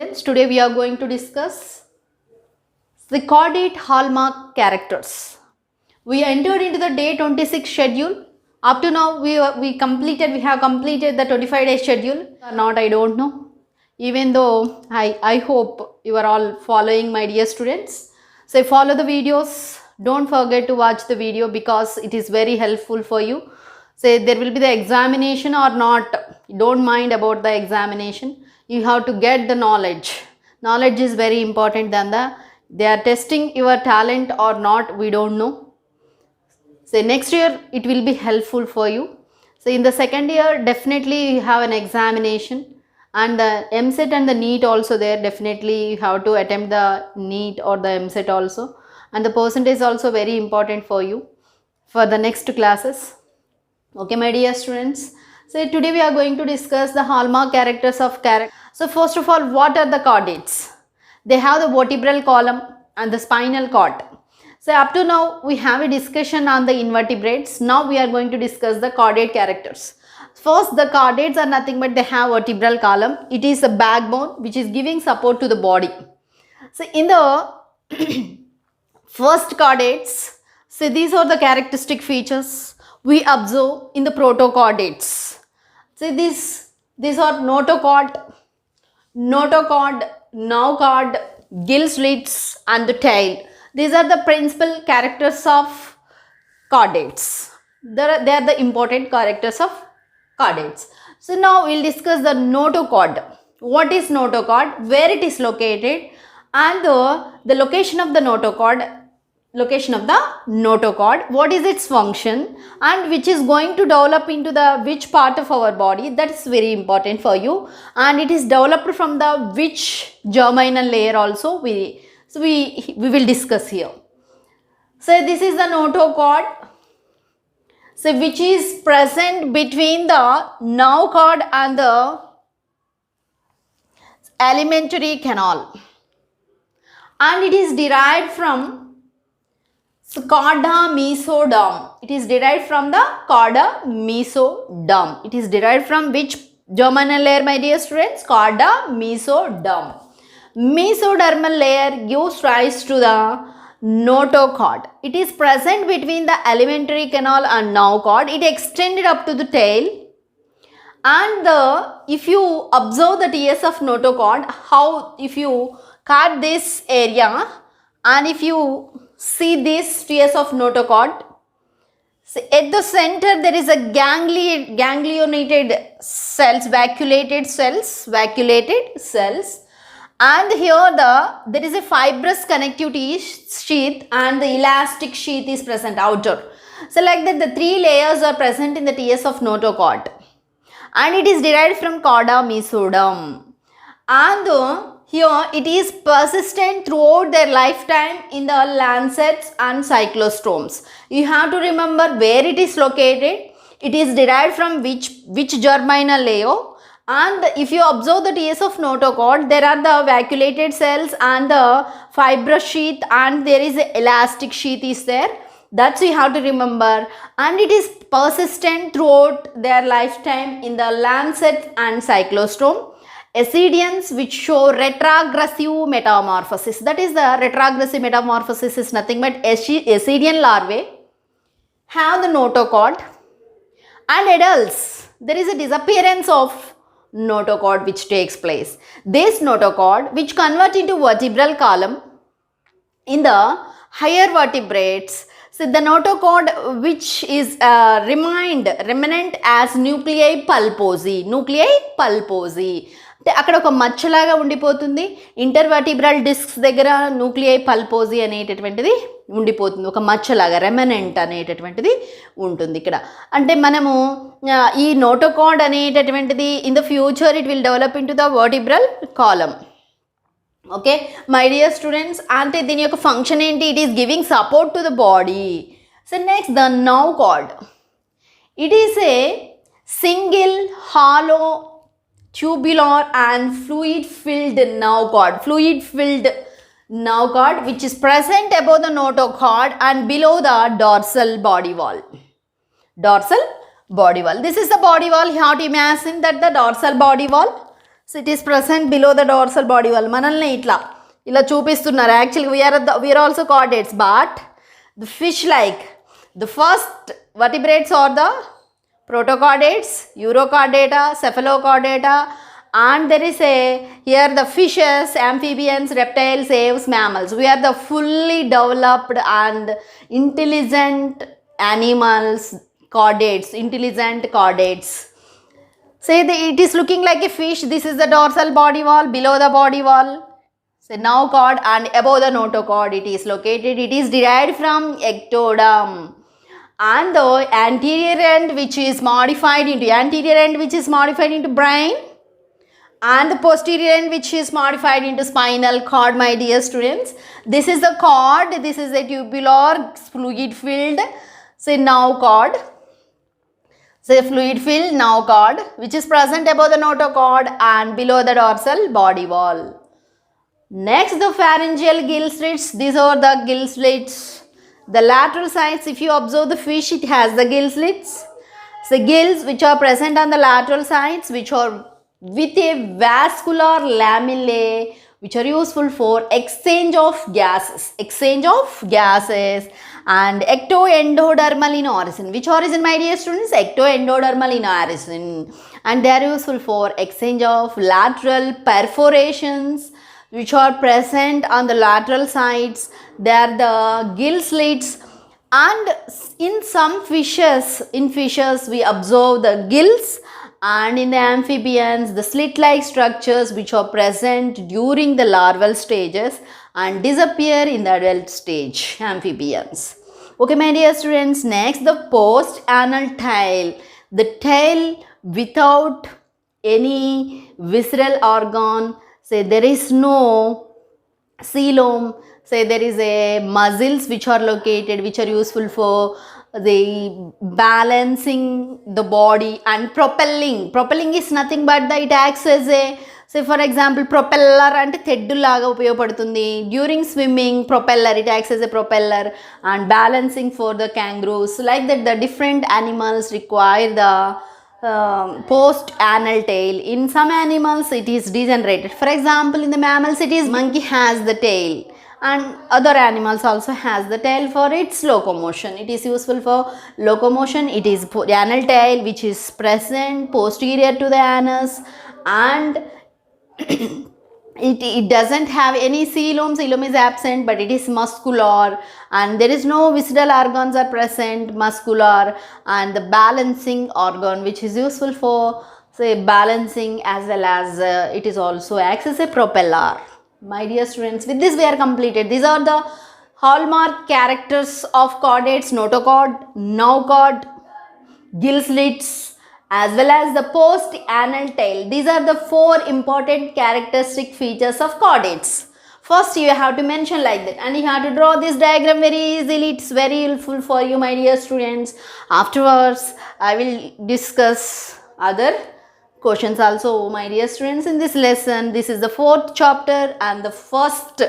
Today we are going to discuss the chordate hallmark characters. We entered into the day 26 schedule. Up to now we have completed the 25-day schedule or not, I don't know. Even though I hope you are all following, my dear students. So follow the videos. Don't forget to watch the video because it is very helpful for you. Say there will be the examination or not, don't mind about the examination. You have to get the knowledge. Knowledge is very important than they are testing your talent or not, we don't know. So next year it will be helpful for you. So in the second year definitely you have an examination and the MSET and the NEET also there. Definitely you have to attempt the NEET or the MSET also, and the percentage is also very important for you for the next classes. Okay, my dear students. So today we are going to discuss the hallmark characters of character. So first of all, what are the chordates? They have the vertebral column and the spinal cord. So up to now we have a discussion on the invertebrates. Now we are going to discuss the chordate characters. First, the chordates are nothing but they have vertebral column. It is the backbone which is giving support to the body. So in the first chordates, so these are the characteristic features we observe in the protochordates. So these are notochord, notochord, gill slits and the tail. These are the principal characters of chordates. They are the important characters of chordates. So now we will discuss the notochord. What is notochord, where it is located, and the location of the notochord, what is its function, and which is going to develop into the which part of our body. That is very important for you, and it is developed from the which germinal layer also we will discuss here. So this is the notochord, so which is present between the nerve cord and the alimentary canal, and it is derived from chorda mesoderm. It is derived from the chorda mesoderm. It is derived from which germinal layer, my dear students? Chorda mesoderm. Mesodermal layer gives rise to the notochord. It is present between the alimentary canal and nerve cord. It extended up to the tail. And if you observe the TS of notochord, how if you cut this area and if you see this TS of notochord, so at the center there is a ganglionated cells, vacuolated cells, and here there is a fibrous connective sheath and the elastic sheath is present outer. So like that the three layers are present in the TS of notochord, and it is derived from chorda mesoderm, and here it is persistent throughout their lifetime in the lancets and cyclostomes. You have to remember where it is located. It is derived from which germinal layer. And if you observe the TS of notochord, there are the vacuolated cells and the fibrous sheath, and there is a elastic sheath is there. That's you have to remember. And it is persistent throughout their lifetime in the lancet and cyclostome. Ascidians which show retrogressive metamorphosis. That is, the retrogressive metamorphosis is nothing but ascidian larvae have the notochord, and adults there is a disappearance of notochord which takes place. This notochord which convert into vertebral column in the higher vertebrates. So the notochord which is remnant as nuclei pulposi. అక్కడ ఒక మచ్చలాగా ఉండిపోతుంది. Intervertebral discs దగ్గర nuclei పల్పోజీ అనేటటువంటిది ఉండిపోతుంది, ఒక మచ్చలాగా remnant అనేటటువంటిది ఉంటుంది ఇక్కడ. అంటే మనము ఈ నోటోకార్డ్ అనేటటువంటిది in the future it will develop in to the vertebral column. Okay my dear students, అంటే దీని యొక్క ఫంక్షన్ ఏంటి? It is giving support to the body. So next the nerve card. It is a single hollow tubular and fluid filled nerve cord which is present above the notochord and below the dorsal body wall. This is the body wall. You have to imagine that the dorsal body wall. So it is present below the dorsal body wall. మనల్ని ఇలా చూపిస్తున్నారు. యాక్చువల్గా we are also chordates, but the fish like the first vertebrates are the protochordates, urochordata, cephalochordata, and there is here the fishes, amphibians, reptiles, aves, mammals. We are the fully developed and intelligent animals, chordates, intelligent chordates. Say it is looking like a fish. This is the dorsal body wall, below the body wall. Say notochord, and above the notochord it is located. It is derived from ectoderm. And the anterior end which is modified into brain, and the posterior end which is modified into spinal cord, my dear students. This is the cord, this is a tubular fluid filled, say notochord. Say fluid filled notochord which is present above the notochord and below the dorsal body wall. Next, the pharyngeal gill slits. These are the gill slits. The lateral sides, if you observe the fish, it has the gill slits. So gills which are present on the lateral sides, which are with a vascular lamellae, which are useful for exchange of gases, and ectoendodermal in origin. Which origin, my dear students? Ectoendodermal in origin, and they are useful for exchange of lateral perforations which are present on the lateral sides. They are the gill slits, and in some fishes, we observe the gills, and in the amphibians the slit-like structures which are present during the larval stages and disappear in the adult stage, amphibians. Okay, my dear students, next the post-anal tail, the tail without any visceral organ. Say there is no coelom. Say there is a muscles which are located, which are useful for the balancing the body and propelling. Propelling is nothing but it acts as a, say for example, propeller and theddu laga upayogapadutundi. During swimming, propeller, it acts as a propeller, and balancing for the kangaroos. Like that, the different animals require the post-anal tail. In some animals it is degenerated. For example, in the mammals it is monkey has the tail, and other animals also has the tail for its locomotion. It is useful for locomotion. It is anal tail which is present posterior to the anus, and it doesn't have any coelom. Coelom is absent, but it is muscular, and there is no visceral organs are present, muscular, and the balancing organ which is useful for, say, balancing, as well as it is also acts as a propeller. My dear students, with this we are completed. These are the hallmark characters of chordates: notochord, notochord, gill slits, as well as the post-anal tail. These are the 4 important characteristic features of chordates. First, you have to mention like that, and you have to draw this diagram very easily. It's very helpful for you, my dear students. Afterwards, I will discuss other questions also, my dear students, in this lesson. This is the 4th chapter and the first